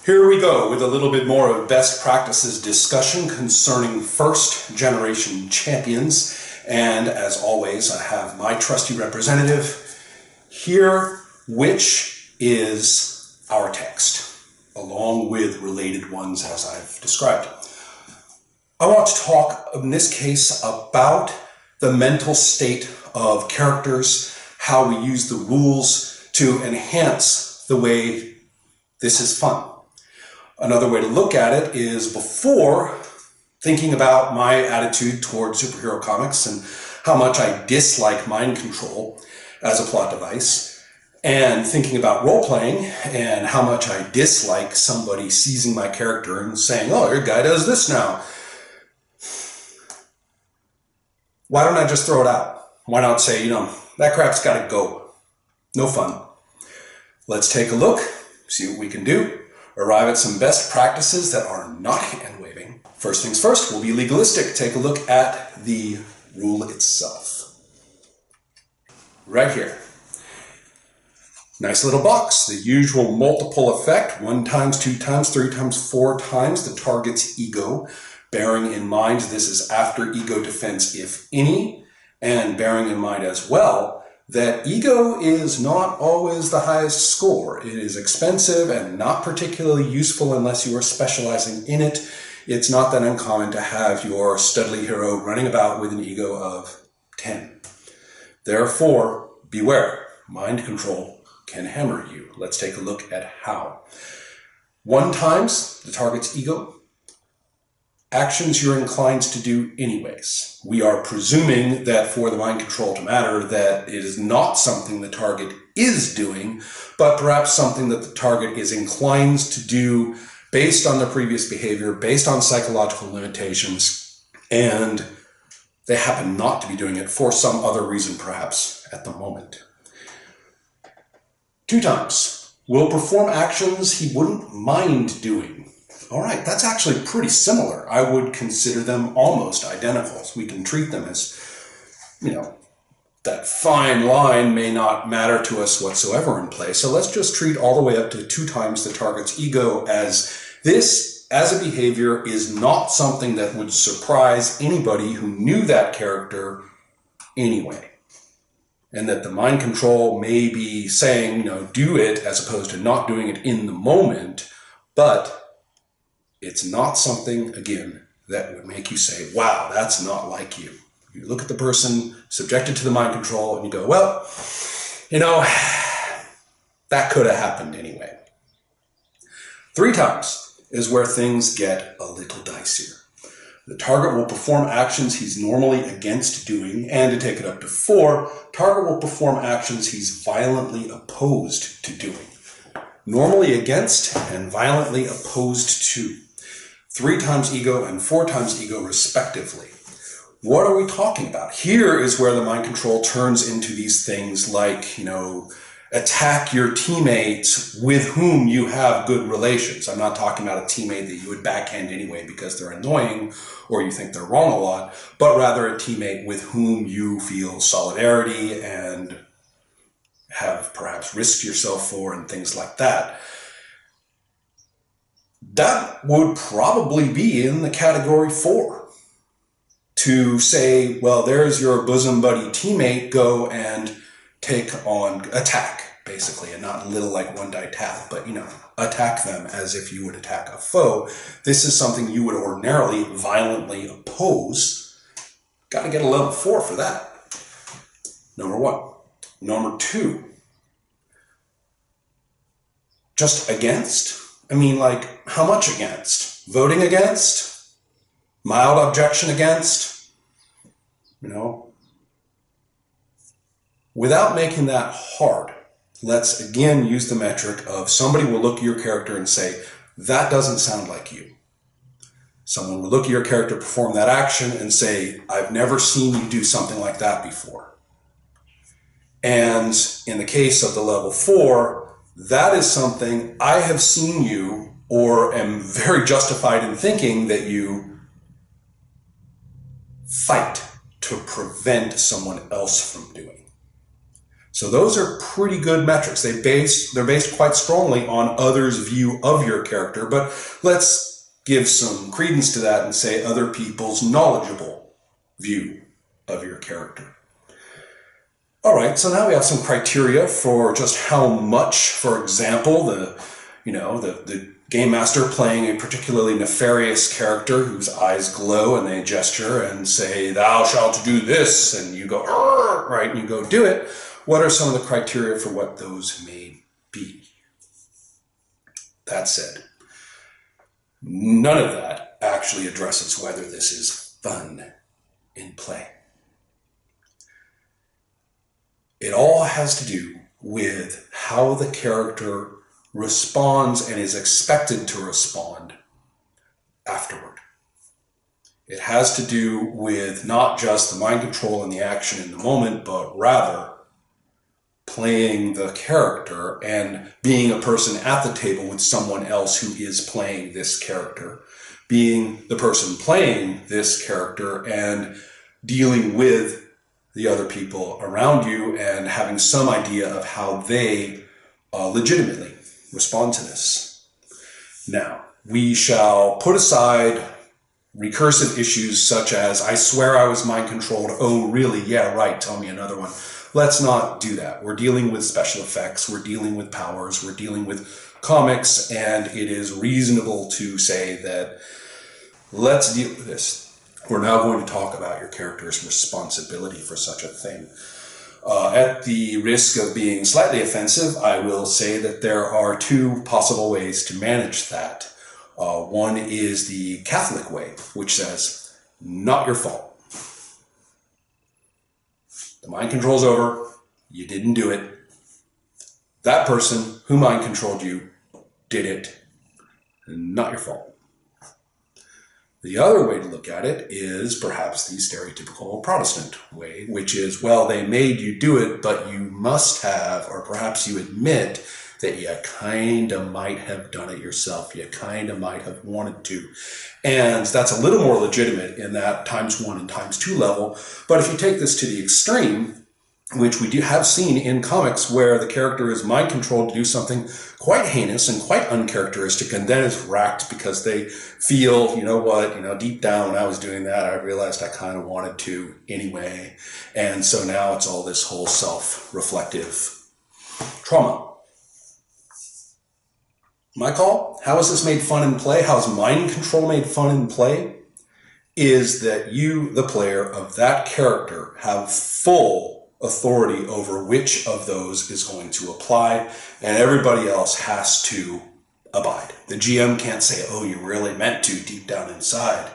Here we go with a little bit more of best practices discussion concerning first generation champions. And as always, I have my trusty representative here, which is our text, along with related ones as I've described. I want to talk in this case about the mental state of characters, how we use the rules to enhance the way this is fun. Another way to look at it is before thinking about my attitude toward superhero comics and how much I dislike mind control as a plot device, and thinking about role-playing and how much I dislike somebody seizing my character and saying, oh, your guy does this now. Why don't I just throw it out? Why not say, that crap's got to go. No fun. Let's take a look, see what we can do, arrive at some best practices that are not hand-waving. First things first, we'll be legalistic. Take a look at the rule itself. Right here. Nice little box. The usual multiple effect, 1 times, 2 times, 3 times, 4 times the target's ego. Bearing in mind this is after ego defense, if any, and bearing in mind as well that ego is not always the highest score. It is expensive and not particularly useful unless you are specializing in it. It's not that uncommon to have your studly hero running about with an ego of 10. Therefore, beware. Mind control can hammer you. Let's take a look at how. 1 times the target's ego. Actions you're inclined to do anyways. We are presuming that for the mind control to matter, that it is not something the target is doing, but perhaps something that the target is inclined to do based on their previous behavior, based on psychological limitations, and they happen not to be doing it for some other reason perhaps at the moment. 2 times. Will perform actions he wouldn't mind doing. All right, that's actually pretty similar. I would consider them almost identical. We can treat them as, that fine line may not matter to us whatsoever in play. So let's just treat all the way up to 2 times the target's ego as this, as a behavior, is not something that would surprise anybody who knew that character anyway. And that the mind control may be saying, do it as opposed to not doing it in the moment, but it's not something, again, that would make you say, wow, that's not like you. You look at the person subjected to the mind control and you go, well, that could have happened anyway. 3 times is where things get a little dicier. The target will perform actions he's normally against doing, and to take it up to 4, target will perform actions he's violently opposed to doing. Normally against and violently opposed to. 3 times ego and 4 times ego respectively. What are we talking about? Here is where the mind control turns into these things like, attack your teammates with whom you have good relations. I'm not talking about a teammate that you would backhand anyway because they're annoying or you think they're wrong a lot, but rather a teammate with whom you feel solidarity and have perhaps risked yourself for and things like that. That would probably be in the category 4. To say, well, there's your bosom buddy teammate, go and attack, basically, and not little like one die tap, but, attack them as if you would attack a foe. This is something you would ordinarily violently oppose. Got to get a level 4 for that. Number 1. Number 2. Just against? How much against? Voting against? Mild objection against? Without making that hard, let's again use the metric of somebody will look at your character and say, that doesn't sound like you. Someone will look at your character, perform that action, and say, I've never seen you do something like that before. And in the case of the level 4, that is something I have seen you, or am very justified in thinking that you fight to prevent someone else from doing. So those are pretty good metrics. They're based quite strongly on others' view of your character, but let's give some credence to that and say other people's knowledgeable view of your character. All right, so now we have some criteria for just how much, for example, the game master playing a particularly nefarious character whose eyes glow and they gesture and say, "Thou shalt do this," and you go, right, and you go do it. What are some of the criteria for what those may be? That said, none of that actually addresses whether this is fun in play. It all has to do with how the character responds and is expected to respond afterward. It has to do with not just the mind control and the action in the moment, but rather playing the character and being a person at the table with someone else who is playing this character, being the person playing this character and dealing with the other people around you and having some idea of how they legitimately respond to this. Now, we shall put aside recursive issues such as, "I swear I was mind controlled. Oh, really? Yeah, right. Tell me another one." Let's not do that. We're dealing with special effects. We're dealing with powers. We're dealing with comics. And it is reasonable to say that let's deal with this. We're now going to talk about your character's responsibility for such a thing. At the risk of being slightly offensive, I will say that there are two possible ways to manage that. One is the Catholic way, which says, not your fault. The mind control's over. You didn't do it. That person who mind controlled you did it. Not your fault. The other way to look at it is perhaps the stereotypical Protestant way, which is, well, they made you do it, but you must have, or perhaps you admit that you kind of might have done it yourself. You kind of might have wanted to. And that's a little more legitimate in that ×1 and ×2 level. But if you take this to the extreme, which we do have seen in comics where the character is mind controlled to do something quite heinous and quite uncharacteristic and then is racked because they feel, deep down when I was doing that, I realized I kind of wanted to anyway. And so now it's all this whole self-reflective trauma. My call, how is this made fun in play? How is mind control made fun in play? Is that you, the player of that character, have full authority over which of those is going to apply, and everybody else has to abide. The GM can't say, "Oh, you really meant to," deep down inside.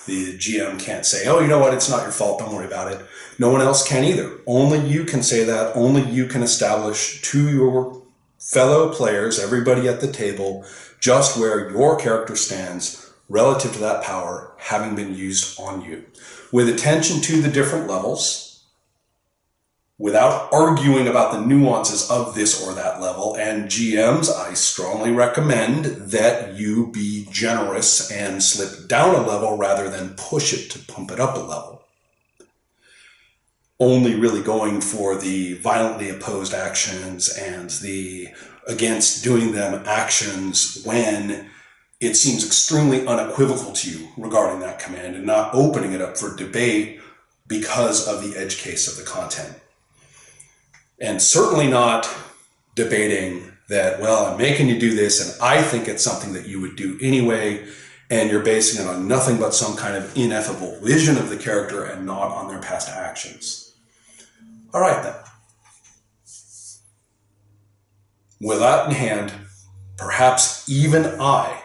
The GM can't say, "Oh, you know what, it's not your fault, don't worry about it." No one else can either. Only you can say that. Only you can establish to your fellow players, everybody at the table, just where your character stands relative to that power having been used on you. With attention to the different levels, without arguing about the nuances of this or that level. And GMs, I strongly recommend that you be generous and slip down a level rather than push it to pump it up a level. Only really going for the violently opposed actions and the against doing them actions when it seems extremely unequivocal to you regarding that command, and not opening it up for debate because of the edge case of the content. And certainly not debating that, well, I'm making you do this and I think it's something that you would do anyway, and you're basing it on nothing but some kind of ineffable vision of the character and not on their past actions. All right, then. With that in hand, perhaps even I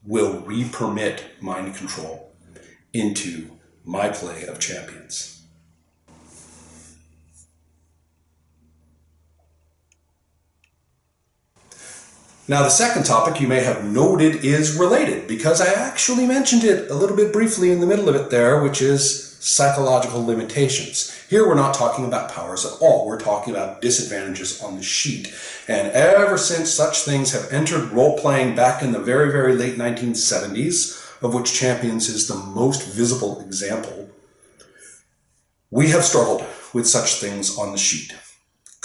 will re-permit mind control into my play of Champions. Now, the second topic you may have noted is related, because I actually mentioned it a little bit briefly in the middle of it there, which is psychological limitations. Here we're not talking about powers at all. We're talking about disadvantages on the sheet. And ever since such things have entered role-playing back in the very, very late 1970s, of which Champions is the most visible example, we have struggled with such things on the sheet.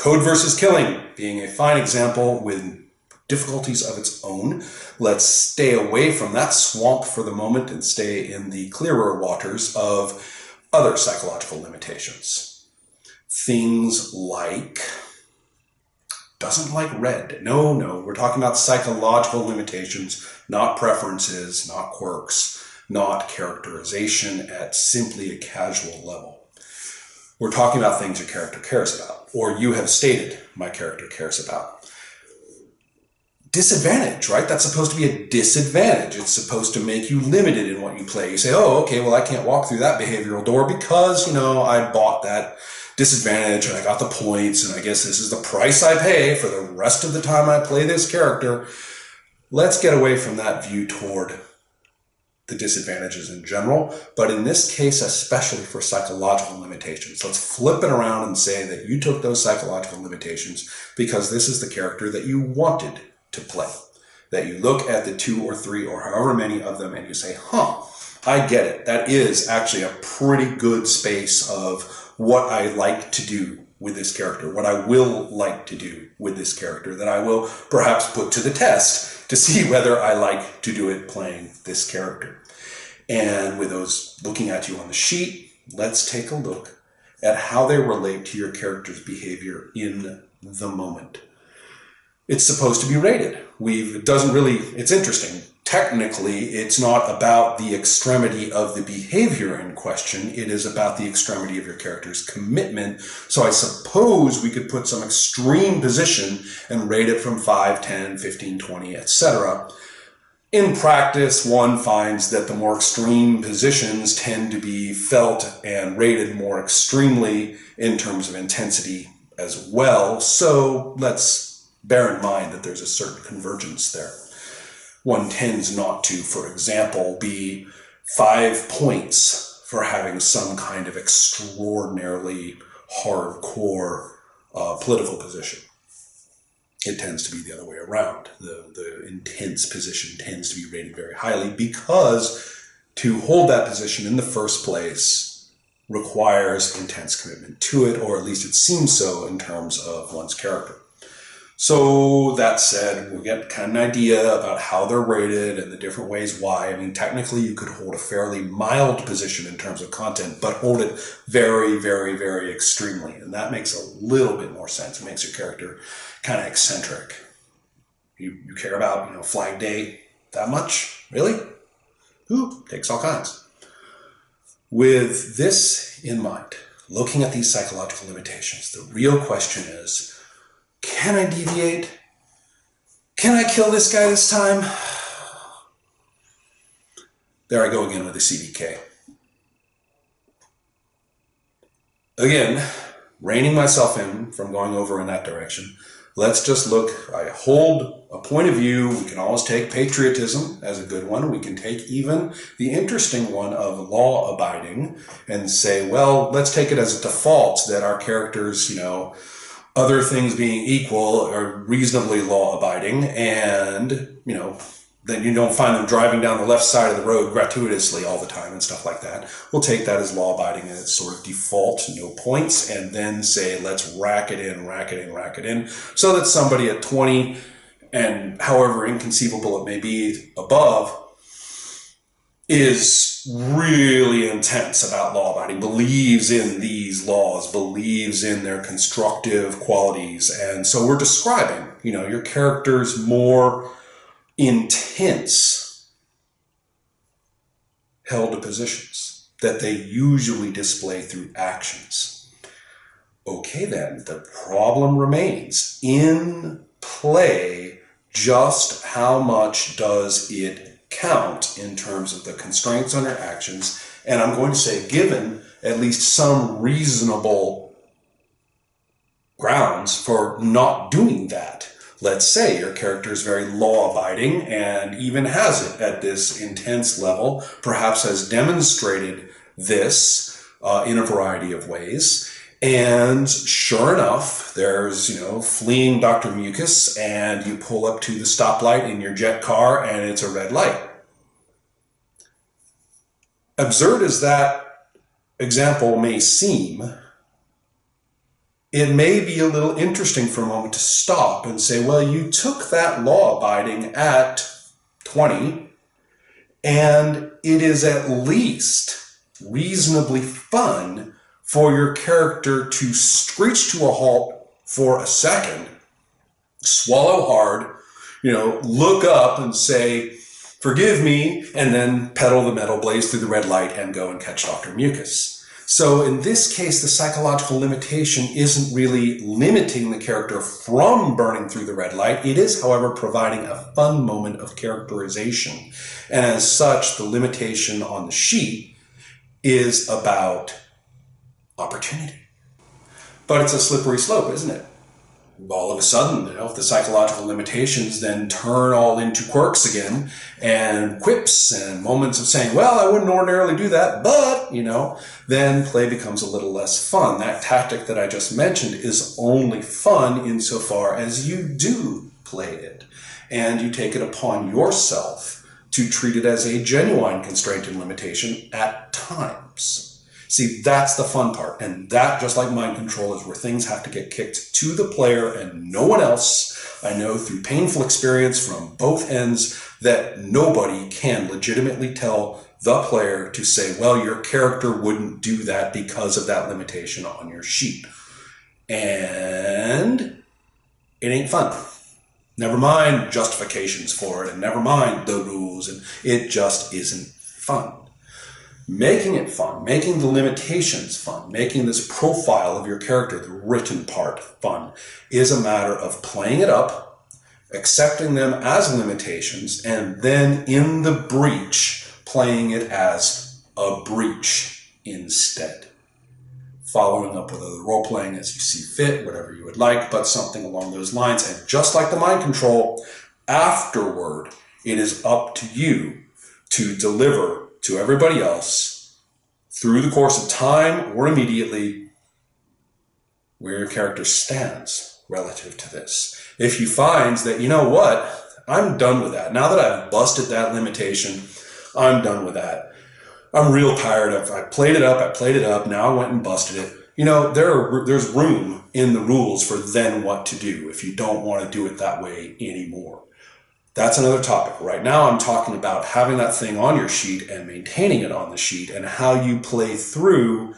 Code versus Killing being a fine example with difficulties of its own. Let's stay away from that swamp for the moment and stay in the clearer waters of other psychological limitations. Things like doesn't like red. No, we're talking about psychological limitations, not preferences, not quirks, not characterization at simply a casual level. We're talking about things your character cares about, or you have stated my character cares about. Disadvantage, right? That's supposed to be a disadvantage. It's supposed to make you limited in what you play. You say, oh, okay, well, I can't walk through that behavioral door because, I bought that disadvantage and I got the points, and I guess this is the price I pay for the rest of the time I play this character. Let's get away from that view toward the disadvantages in general, but in this case, especially for psychological limitations. Let's flip it around and say that you took those psychological limitations because this is the character that you wanted to play. That you look at the 2 or 3 or however many of them and you say, I get it. That is actually a pretty good space of what I like to do with this character, what I will like to do with this character, that I will perhaps put to the test to see whether I like to do it playing this character. And with those looking at you on the sheet, let's take a look at how they relate to your character's behavior in the moment. It's supposed to be rated. It's interesting. Technically, it's not about the extremity of the behavior in question. It is about the extremity of your character's commitment. So I suppose we could put some extreme position and rate it from 5, 10, 15, 20, etc. In practice, one finds that the more extreme positions tend to be felt and rated more extremely in terms of intensity as well. So let's bear in mind that there's a certain convergence there. One tends not to, for example, be 5 points for having some kind of extraordinarily hardcore political position. It tends to be the other way around. The intense position tends to be rated very highly because to hold that position in the first place requires intense commitment to it, or at least it seems so in terms of one's character. So that said, we'll get kind of an idea about how they're rated and the different ways why. Technically you could hold a fairly mild position in terms of content, but hold it very, very, very extremely. And that makes a little bit more sense. It makes your character kind of eccentric. You care about, Flag Day that much? Really? Who takes all kinds? With this in mind, looking at these psychological limitations, the real question is, can I deviate? Can I kill this guy this time? There I go again with the CBK. Again, reining myself in from going over in that direction. Let's just look. I hold a point of view. We can always take patriotism as a good one. We can take even the interesting one of law abiding and say, well, let's take it as a default that our characters, other things being equal, are reasonably law-abiding, and, then you don't find them driving down the left side of the road gratuitously all the time and stuff like that. We'll take that as law-abiding and it's sort of default, no points, and then say, let's rack it in, so that somebody at 20, and however inconceivable it may be above, is really intense about law-abiding, believes in these laws, believes in their constructive qualities. And so we're describing, your character's more intense held positions that they usually display through actions. Okay, then, the problem remains. In play, just how much does it count in terms of the constraints on your actions? And I'm going to say, given at least some reasonable grounds for not doing that. Let's say your character is very law-abiding and even has it at this intense level, perhaps has demonstrated this in a variety of ways. And sure enough, there's, fleeing Dr. Mucus, and you pull up to the stoplight in your jet car and it's a red light. Absurd as that example may seem, it may be a little interesting for a moment to stop and say, well, you took that law-abiding at 20, and it is at least reasonably fun for your character to screech to a halt for a second, swallow hard, look up and say, forgive me, and then pedal the metal, blaze through the red light, and go and catch Dr. Mucus. So in this case, the psychological limitation isn't really limiting the character from burning through the red light. It is, however, providing a fun moment of characterization. And as such, the limitation on the sheet is about opportunity. But it's a slippery slope, isn't it? All of a sudden, if the psychological limitations then turn all into quirks again, and quips and moments of saying, well, I wouldn't ordinarily do that, but, then play becomes a little less fun. That tactic that I just mentioned is only fun insofar as you do play it, and you take it upon yourself to treat it as a genuine constraint and limitation at times. See, that's the fun part. And that, just like mind control, is where things have to get kicked to the player and no one else. I know through painful experience from both ends that nobody can legitimately tell the player to say, well, your character wouldn't do that because of that limitation on your sheet. And it ain't fun. Never mind justifications for it, and never mind the rules, and it just isn't fun. Making it fun, making the limitations fun, making this profile of your character, the written part, fun, is a matter of playing it up, accepting them as limitations, and then in the breach, playing it as a breach instead. Following up with other role-playing as you see fit, whatever you would like, but something along those lines. And just like the mind control, afterward, it is up to you to deliver to everybody else through the course of time or immediately where your character stands relative to this. If he finds that, I'm done with that. Now that I've busted that limitation, I'm done with that. I'm real tired of, I played it up, now I went and busted it. There's room in the rules for then what to do if you don't want to do it that way anymore. That's another topic. Right now I'm talking about having that thing on your sheet and maintaining it on the sheet and how you play through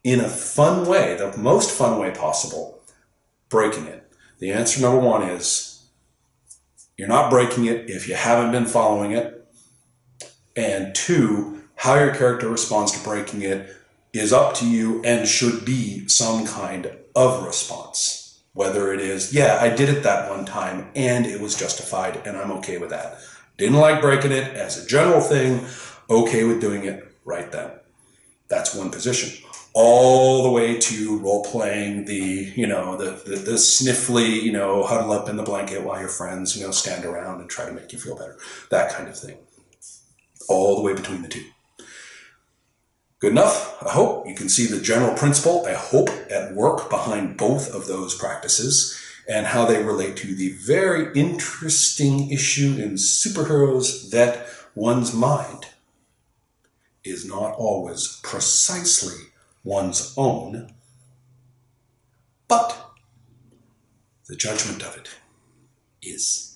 in a fun way, the most fun way possible, breaking it. The answer number one is you're not breaking it if you haven't been following it. And two, how your character responds to breaking it is up to you and should be some kind of response. Whether it is, I did it that one time and it was justified and I'm okay with that. Didn't like breaking it as a general thing, okay with doing it right then. That's one position. All the way to role-playing the sniffly, huddle up in the blanket while your friends, stand around and try to make you feel better. That kind of thing. All the way between the two. Good enough? I hope you can see the general principle, I hope, at work behind both of those practices and how they relate to the very interesting issue in superheroes that one's mind is not always precisely one's own, but the judgment of it is.